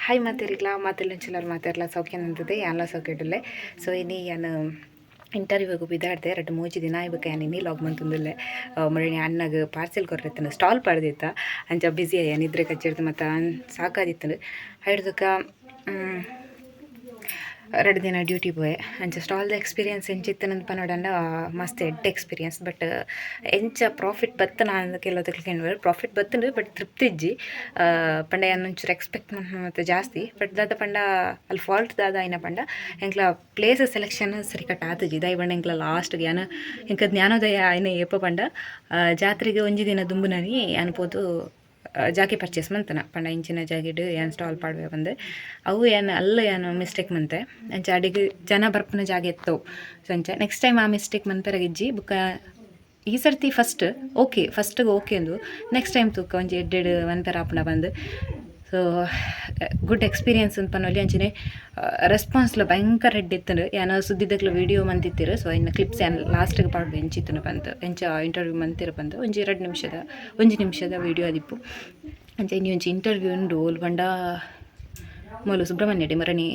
hi ಮಾತಾರಿಲ್ಲ ಮಾತೆಲ್ಲ ಮಾತಾರಲ್ಲ ಸೌಖ್ಯ ನಂತದೆ ಎಲ್ಲ ಸೌಖ್ಯಡಲ್ಲೇ ಸೊ ಇನಿ ನಾನು ಇಂಟರ್ವ್ಯೂಗೆ ಬಿದ್ದಾಡ್ದೆ 2-3 ದಿನ ಆಯ್ಬೇಕು ನಾನು ಇನ್ನಿ ಲಾಗ್ ಬಂತಂದಿಲ್ಲ ಮರಣಿ ಅಣ್ಣಗೆ ಪಾರ್ಸೆಲ್ ಕೊಟ್ಟಿರ್ತಾನೆ ಸ್ಟಾಲ್ ಪಡೆದಿತ್ತ ಅಂಚ ಬ್ಯುಸಿ ನಿದ್ರೆ ಕಚ್ಚಿಡ್ತು ಮತ್ತು ಸಾಕಾದಿತ್ತು ಹಿಡ್ದಕ್ಕೆ 2 ದಿನ ಡ್ಯೂಟಿ ಪೋಯೆ ಅಂಚ ಸ್ಟಾಲ್ದ ಎಕ್ಸ್ಪೀರಿಯನ್ಸ್ ಎಂಚಿತ್ತನಂತ ಪನ್ನೋಡಂಡ ಮಸ್ತ್ ಎಡ್ಡೆ ಎಕ್ಸ್ಪೀರಿಯನ್ಸ್ ಬಟ್ ಎಂಚ ಪ್ರಾಫಿಟ್ ಬತ್ತನ ಅಂದ ಕೆಲವು ಪ್ರಾಫಿಟ್ ಬತ್ತಂಡು ಬಟ್ ತೃಪ್ತಿ ಇಜ್ಜಿ ಪಂಡ ಒಂಚೂರು ಎಕ್ಸ್ಪೆಕ್ಟ್ ಮತ್ತು ಜಾಸ್ತಿ ಬಟ್ ದಾದ ಪಂಡ ಅಲ್ಲಿ ಫಾಲ್ಟ್ ದಾದ ಐನ ಪಂಡ ಎಂಕ್ಲ ಪ್ಲೇಸ್ ಸೆಲೆಕ್ಷನ್ ಸರಿ ಕಟ್ ಆತಜಿ ದೈ ಪಂಡ ಎಂಕ್ಲ ಲಾಸ್ಟ್ಗೆ ಯಾನು ಎಂಕ ಜ್ಞಾನೋದಯ ಐನ ಏಪ ಪಂಡ ಜಾತ್ರೆಗೆ ಒಂಜಿ ದಿನ ದುಂಬುನನಿ ಅನ್ಬೋದು ಜಾಕೆ ಪರ್ಚೇಸ್ ಮಂತನ ಪಂಡ ಇಂಚಿನ ಜಾಕೆಟ್ ಏನು ಸ್ಟಾಲ್ ಪಾಡ್ವೆ ಬಂದು ಅವು ಏನು ಅಲ್ಲ ಏನು ಮಿಸ್ಟೇಕ್ ಮಂತೆ ಅಂಚ ಅಡಿಗೆ ಜನ ಬರ್ಪನ ಜಾಗ ಎತ್ತವು ಸೊ ಅಂಚ ನೆಕ್ಸ್ಟ್ ಟೈಮ್ ಆ ಮಿಸ್ಟೇಕ್ ಮಂತರಾಗಿಜ್ಜಿ ಬುಕ್ಕ ಈ ಸರ್ತಿ ಫಸ್ಟಿಗೆ ಓಕೆ ಅಂದು ನೆಕ್ಸ್ಟ್ ಟೈಮ್ ತೂಕ ಒಂಜಿ ಎಡ್ಡೆಡ್ ಒಂಥರ ಆಪಣ ಬಂದು ಸೊ ಗುಡ್ ಎಕ್ಸ್ಪೀರಿಯನ್ಸ್ ಅಂತ ಪನ್ನೊಲಿ ಅಂಚನೆ ರೆಸ್ಪಾನ್ಸ್ಲ ಭಯಂಕರ ಇತ್ತಂಡು ಏನೋ ಸುದ್ದಿದ್ದಕ್ಲ ವೀಡಿಯೋ ಮಂತಿತ್ತಿರು ಸೊ ಇನ್ನು ಕ್ಲಿಪ್ಸ್ ಏನು ಲಾಸ್ಟಿಗೆ ಪಾಡ್ದು ಎಂಚಿತ್ತನು ಬಂತು ಎಂಚ ಇಂಟರ್ವ್ಯೂ ಮಂತಿರ ಬಂದು ಒಂಜಿ ನಿಮಿಷದ ವೀಡಿಯೋ ಅದಿಪ್ಪು ಅಂಚ ಇನ್ನು ಒಂಜಿ ಇಂಟರ್ವ್ಯೂ ಉಂಡು ಓಲ್ ಬಂಡ ಮೊಲು ಸುಬ್ರಹ್ಮಣ್ಯ ಡಿ ಮರಣಿ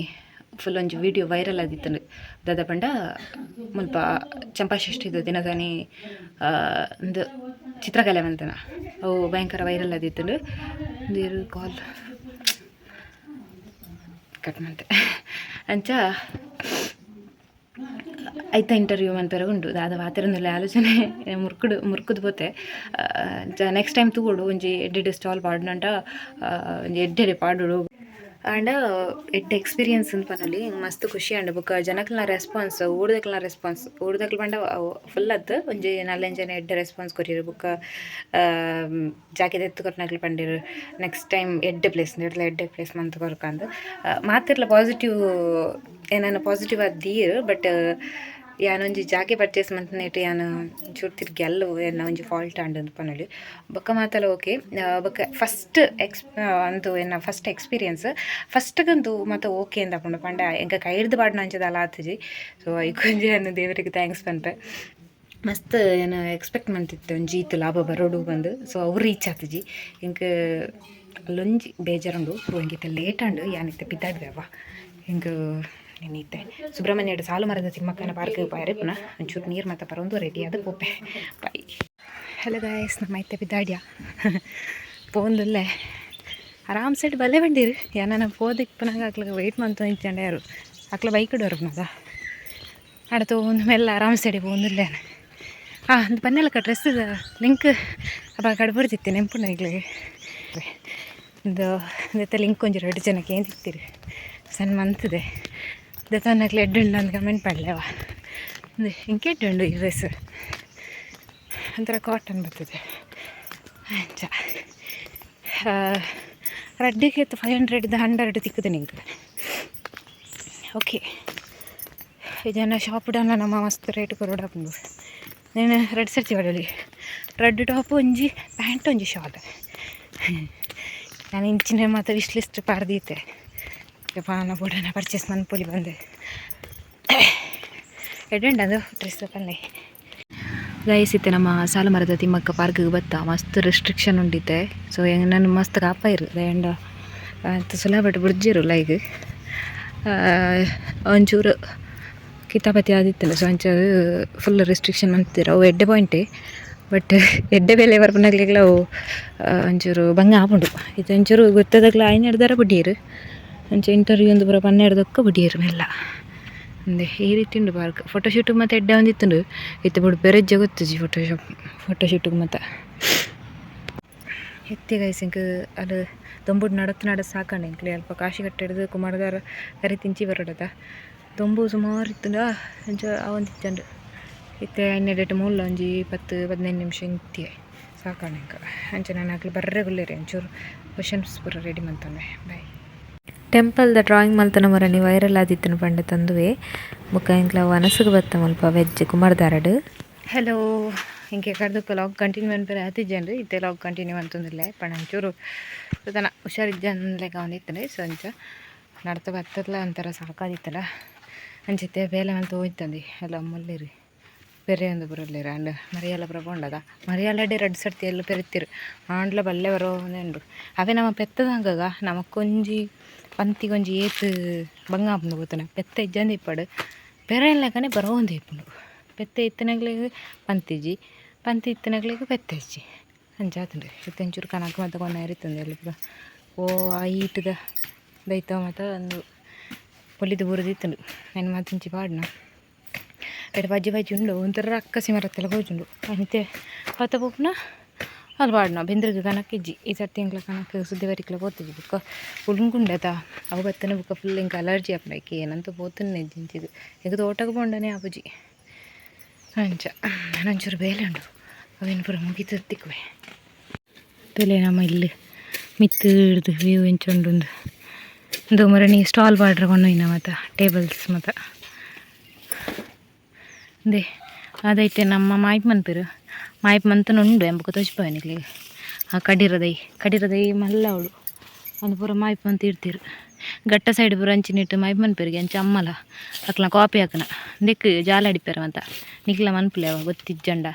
ಫುಲ್ ಒಂಜಿ ವೀಡಿಯೋ ವೈರಲ್ ಆದಿತ್ತಂಡು ದಾದ ಪಂಡ ಮುಲ್ಪ ಚಂಪಾಷಷ್ಠಿದ ದಿನದಾನಿ ಒಂದು ಚಿತ್ರಕಲೆ ಮಂತನ ಅವು ಭಯಂಕರ ವೈರಲ್ ಆದಿತ್ತಂಡು ಒಂದು ಕಾಲ್ ಕಟ್ ಮಾಡ್ತೆ ಅಂಚ ಐತ ಇಂಟರ್ವ್ಯೂ ಮಂತರ ಉಂಡು ದಾದ ವಾತಿರಂದಲ್ಲ ಆಲೋಚನೆ ಮುರ್ಕುದು ಪೋತೆ ನೆಕ್ಸ್ಟ್ ಟೈಮ್ ತೂಗೋಡು ಒಂಜಿ ಎಡ್ಡೆ ಸ್ಟಾಲ್ ಪಾಡ್ನಂಟ ಒಂಜಿ ಎಡ್ಡೆ ಪಾಡುಡು ಆಂಡ ಎಡ್ಡೆ ಎಕ್ಸ್ಪೀರಿಯನ್ಸ್ ಅಂತ ಪನ್ನೊಲಿ ಮಸ್ತ್ ಖುಷಿ ಆಂಡ್ ಬೊಕ್ಕ ಜನಕ್ಲ ರೆಸ್ಪಾನ್ಸ್ ಊರ್ದಕ್ಲ ಪಂಡ ಫುಲ್ ಅತ್ತು ಒಂಜಿ 4 ಜನ ಎಡ್ಡೆ ರೆಸ್ಪಾನ್ಸ್ ಕೊಟ್ಟಿರು ಬೊಕ್ಕ ಜಾಕೆಟ್ ಎತ್ತು ಕೊಟ್ಟನಕ್ಲು ಪಂಡಿರು ನೆಕ್ಸ್ಟ್ ಟೈಮ್ ಎಡ್ಡೆ ಪ್ಲೇಸ್ ಮಂತ್ ಕೊರ್ಕಂದು ಮಾತಿರ್ಲ ಪಾಸಿಟಿವ್ ಏನಾನ ಪಾಸಿಟಿವ್ ಆದ್ದೀರು ಬಟ್ ಯಾನೊಂಜಿ ಜಾಕೆ ಪರ್ಚೇಸ್ ಮಂತನೇಟು ಯಾನು ಚೂರು ತಿರ್ಗಿ ಅಲ್ಲೂ ಏನೋ ಒಂಜಿ ಫಾಲ್ಟ್ ಆಂಡ್ ಪನ್ನೊಲಿ ಬೊಕ್ಕ ಮಾತಲ್ಲ ಓಕೆ ಬೊಕ್ಕ ಫಸ್ಟ್ ಎಕ್ಸ್ಪೀರಿಯನ್ಸ್ ಫಸ್ಟ್ಗಂತೂ ಮತ್ತು ಓಕೆ ಅಂತ ಪಂಡ ಪಂಡ ಎಂಕ ಕೈ ಹಿಡ್ದು ಪಾಡ್ನ ಅಂಚದಲ್ಲ ಆತಜಿ ಸೊ ಐಕೊಂಜಿ ಅನ್ನು ದೇವರಿಗೆ ಥ್ಯಾಂಕ್ಸ್ ಪನ್ಪೆ ಮಸ್ತ್ ಏನು ಎಕ್ಸ್ಪೆಕ್ಟ್ ಮಂತಿತ್ತು ಒಂಜಿ ಈತು ಲಾಭ ಬರೋಡು ಬಂದು ಸೊ ಅವ್ರು ರೀಚ್ ಆತಜಿ ಇಂಕ ಅಲ್ಲೊಂಜಿ ಬೇಜಾರುಂಡು ಹಂಗಿತ್ತ ಲೇಟ್ ಆಂಡು ಯಾನಿತ್ತ ಬಿದ್ದಾಡ್ವೆವ ಹಿಂಗ ನೆನೀತೆ ಸುಬ್ರಹ್ಮಣ್ಯಡ್ ಸಾಲು ಮರದ ತಿಮ್ಮಕ್ಕನ ಪಾರ್ಕ್ ಪಾರೆ ಪುನಃ ಒಂಚೂರು ನೀರು ಮತ್ತು ಬರೋದು ರೆಡಿ ಆದ ಪೋಪೆ ಬೈ ಹಲೋ ಗಾಯ್ಸ್ ನಮ್ಮ ಐತೆ ಬಿದ್ದಾಡ್ಯ ಪೋಂದಲ್ಲೇ ಆರಾಮ್ ಸೆಟ್ ಬಲ್ಲೆ ಬಂದಿರು ಯಾನ ಪೋದಕ್ಕೆ ಪುನಃ ಹಾಕ್ಲಿಕ್ಕೆ ವೆಯ್ಟ್ ಮಾಡ್ತಾ ನಿಂತ್ಕೊಂಡೆ ಯಾರು ಹಾಕ್ಲ ಬೈಕ್ ಇಡೋರು ನದ ಆಡತು ಒಂದು ಮೇಲೆ ಆರಾಮ್ ಸೆಡಿ ಪೋಂದಿಲ್ಲ ಒಂದು ಪನ್ನೆಲಕ್ಕ ಡ್ರೆಸ್ ಲಿಂಕ್ ಅಪ್ಪ ಕಡ್ಬರ್ತಿತ್ತೆ ನೆಂಪು ನೈಗ್ಲಿಗೆ ಇದು ಲಿಂಕ್ ಒಂಜಿ 2 ಜನಕ್ಕೆ ಏನು ತಿಕ್ತಿರಿ ಸಣ್ಣ ಮಂತದೆ ದತ್ತನಕ್ಲೆ ಎಡ್ಡುಂಡು ಅಂತ ಕಮೆಂಟ್ ಪಡ್ಲೇವ ಅಂದರೆ ಇಂಕೆ ಎಡ್ಡುಂಡು ಈ ಡ್ರೆಸ್ ಒಂಥರ ಕಾಟನ್ ಬರ್ತದೆ ಅಂಚ ರಡ್ಡಿಗೆ 500 100 ತಿಕ್ಕದೆ ನಿಂಗೆ ಓಕೆ ಇದನ್ನು ಶಾಪ್ ಡನ್ನ ನಮ್ಮ ಮಸ್ತ್ ರೇಟ್ ಕೊರೋಡ ಬಂದು నేను రెడ్ సెర్చ్ పడాలి రెడ్ టాప్ ಒಂಜಿ ಪ್ಯಾಂಟ್ ಒಂಜಿ ಶಾಲ್ ನಾನು ಇಂಚಿನ ಮತ್ತು ವಿಶ್ ಲಿಸ್ಟ್ ಪಾಡ್ದೀತೆ ಪಾನ ಬೂಡನ ಪರ್ಚೇಸ್ ಮನ್ಪೊಲಿ ಬಂದೆ ಎಡ್ಡೆಂಡು ಅದು ಡ್ರೆಸ್ ಪಲ್ಲೆ ಗೈಸಿತ್ತೆ ನಮ್ಮ ಸಾಲು ಮರದ ತಿಮ್ಮಕ್ಕ ಪಾರ್ಕಿಗೆ ಬತ್ತ ಮಸ್ತ್ ರೆಸ್ಟ್ರಿಕ್ಷನ್ ಉಂಡಿತ್ತೆ ಸೊ ನಾನು ಮಸ್ತ್ ಕಾಪ ಇರು ಎಂಡ ಅಂತ ಸುಲಭ ಬಿಡ್ಜಿರು ಲೈಕ್ ಒಂಚೂರು ಕಿತಾಪತಿ ಆದಿತ್ತಲ್ಲ ಸೊ ಒಂಚೂರು ಫುಲ್ ರೆಸ್ಟ್ರಿಕ್ಷನ್ ಅಂತೀರ ಅವು ಎಡ್ಡೆ ಪಾಯಿಂಟೇ ಬಟ್ ಎಡ್ಡೆ ಬೆಲೆ ಬರ್ಪನಾಗ್ಲಿಲ್ಲ ಅವು ಒಂಚೂರು ಭಂಗ ಆಪುಂಡು ಇದು ಒಂಚೂರು ಗೊತ್ತದಾಗ್ಲ ಐನು ಹಿಡ್ದಾರ ಬಡ್ಡಿಯರು ಒಂಚ ಇಂಟರ್ವ್ಯೂ ಒಂದು ಬರೋ 12 ಬಡ್ಡಿಯರು ಮೆಲ್ಲ ಅಂದೆ ಈ ರೀತಿ ಉಂಡು ಪಾರ್ಕ್ ಫೋಟೋಶೂಟಿಗೆ ಮತ್ತು ಎಡ್ಡೆ ಒಂದಿತ್ತುಂಡು ಇತ್ತು ಬಿಡು ಬೆರೆಜ್ಜೆ ಗೊತ್ತಜಿ ಫೋಟೋಶೂಟಿಗೆ ಮತ್ತು ಎತ್ತಿ ಗೈಸಿಂಕ್ ಅದು ದೊಂಬುಡು ನಡತ್ತು ಸಾಕಂಡು ಇಂಕ್ಲಿ ಅಲ್ಪ ಕಾಶಿ ಕಟ್ಟಿ ಹಿಡಿದು ಕುಮಾರದಾರ ಕರಿ ತಿಂಚಿ ಬರೋಡದ ದೊಂಬು ಸುಮಾರು ಇತ್ತುಂಡ ಅಂಚ ಅವಂದಿತ್ತಂಡು ಇತ್ತೆ 12 ಮೂಲ ಒಂಜಿ 10-15 ನಿಮಿಷ ಇಂತಿ ಸಾಕಂಡು ಇಂಕ ಅಂಚ ನಾನು ಆಗ್ಲಿ ಬರ್ರೆ ಗುಲ್ಲೇರಿ ಒಂಚೂರು ಕ್ವಶನ್ಸ್ ಪೂರ ರೆಡಿ ಮಂತಂದೆ ಬಾಯ್ ಟೆಂಪಲ್ದ ಡ್ರಾಯಿಂಗ್ ಮಲ್ತನ ಮರಣಿ ವೈರಲ್ ಆದಿತ್ತನು ಪಂಡ ತಂದುವೆ ಬೊಕ್ಕ ಇಂಕ್ಲ ವನಸಿಗೆ ಬತ್ತ ಮಲ್ಪ ವೆಜ್ ಕುಮಾರದಾರಡು ಹಲೋ ಹಿಂಗೆ ಕರೆದಕ್ಕೆ ಲಾಗ್ ಕಂಟಿನ್ಯೂ ಅನ್ಪೇರೆ ಹತ್ತಿಜ್ಜನ್ರಿ ಇತ್ತೆ ಲಾಗ್ ಕಂಟಿನ್ಯೂ ಅಂತಂದಿಲ್ಲ ಪಣ ಒಂಚೂರು ತನ ಹುಷಾರಿಜ್ಜನ್ಲೆಕ್ಕ ಒಂದಿತ್ತಂಡೆ ಸೊ ಅಂಚ ನಡ್ತಾ ಬರ್ತದಲ್ಲ ಒಂಥರ ಸಾಕಾದಿತ್ತಲ್ಲ ಅಂಚಿತ್ತೆ ಬೇಲೆ ಅಂತ ಹೋಯ್ತಂದು ಎಲ್ಲ ಮುಲ್ಲಿರಿ ಪೆರೆ ಒಂದು ಬರಲಿರ ಅಂಡ್ ಮರಿಯಲ್ಲ ಪ್ರಪಂಡದ ಮರಿಯಲ್ಲಡೆ 2 ಸರ್ತಿ ಎಲ್ಲ ಪೆರಿತಿರು ಆಂಡ್ಲ ಬಲ್ಲೆ ಬರೋ ಉಂಡು ಅವೇ ನಮ್ಮ ಪೆತ್ತದಂಗಾಗ ನಮಕೊಂಜಿ ಪಂತಿಗೊಂಜಿ ಏತು ಬಂಗಾಪುಂಡು ಗೊತ್ತನ ಪೆತ್ತ ಇಜ್ಜಂದು ಇಪ್ಪಡು ಪೆರೆ ಎಲ್ಲಕನೆ ಬರೋ ಒಂದು ಇಪ್ಪುಂಡು ಪೆತ್ತ ಇತ್ತಿನಗ್ಲಿಗೆ ಪಂತಿ ಇತ್ತಿನಗ್ಲಿಗೆ ಪೆತ್ತ ಇಜ್ಜಿ ಅಂಚಾತುಂಡು ಇತ್ತೆಂಚೂರು ಕನಕ ಮತ್ತು ಕೊನೆ ಇರುತ್ತಂದೆ ಎಲ್ಲ ಓ ಆ ಈಟದ ಬೈತ ಮತ್ತು ಒಂದು ಪೊಲಿದು ಬುರದಿತ್ತುಂಡು ನಾನು ಮಾತಿಂಚಿ ಪಾಡ್ನ ಎಡ ಬಜ್ಜಿ ಉಂಡು ಒಂಥರ ಅಕ್ಕಸಿ ಮರತ್ತೆಲ್ಲ ಹೋಜುಂಡು ಅಂತೆ ಪತ್ತ ಪೋಪುನ ಅಲ್ಲಿ ಪಾಡ್ನ ಬೆಂದ್ರಿಗೆ ಕನಕ ಇಜ್ಜಿ ಈ ಸರ್ತಿ ಎಂಕ್ಲ ಕನಕ ಸುದ್ದಿ ಬರಿಕ್ಲ ಪೋತಿದ್ವಿ ಬುಕ್ಕ ಉಳ್ಗುಂಡದ ಅವು ಬತ್ತನ ಬುಕ್ಕ ಫುಲ್ ಇಂಕ ಅಲರ್ಜಿ ಅಪ್ಪನಕ್ಕೆ ಏನಂತ ಪೋತನ್ನೆ ಇದ್ದಿಂತಿದ್ದು ಈಗ ತೋಟಕ್ಕೆ ಬಂಡನೆ ಆಪುಜಿ ಅಂಚ ನಂಚೂರು ಬೇಲೆ ಉಂಡು ಅವೇನು ಪೂರ ಮುಗಿತು ತಿಕ್ಕುವೆ ತಲೆ ನಮ್ಮ ಇಲ್ಲಿ ಮಿತ್ತು ಹಿಡ್ದು ವ್ಯೂ ಎಂಚುಂಡು ಒಂದು ಮರಣಿ ಸ್ಟಾಲ್ ಪಾಡ್ರ ಕೊಂಡೊಯ್ನ ಮತ್ತು ಟೇಬಲ್ಸ್ ಮತ್ತು ಅದೇ ಅದೈತೆ ನಮ್ಮ ಮಾಯ್ಪ್ ಮನ್ಪೇರು ಮಾಯ್ಪ್ ಮಂತನ ಉಂಡು ಎಂಬಕ್ಕೆ ತೋಚ್ಪವನಿಗೆ ಆ ಕಡಿರದೈ ಮಲ್ಲ ಅವಳು ಒಂದು ಪೂರ ಮಾಯ್ಪ್ ಮಂತ್ ಇಡ್ತೀರು ಗಟ್ಟ ಸೈಡ್ ಪೂರ ಅಂಚಿನಿಟ್ಟು ಮಾಯ್ಪ್ ಮನ್ಪೇರಿಗೆ ಅಂಚ ಅಮ್ಮಲ ಅಕ್ಲ ಕಾಪಿ ಹಾಕನ ದೆಕ್ ಜಾಲ ಅಡಿಪೇರ ಅಂತ ನಿಕ್ಲ ಮನ್ಪುಲೆ ಅವ ಗೊತ್ತಿಜ್ಜಂಡ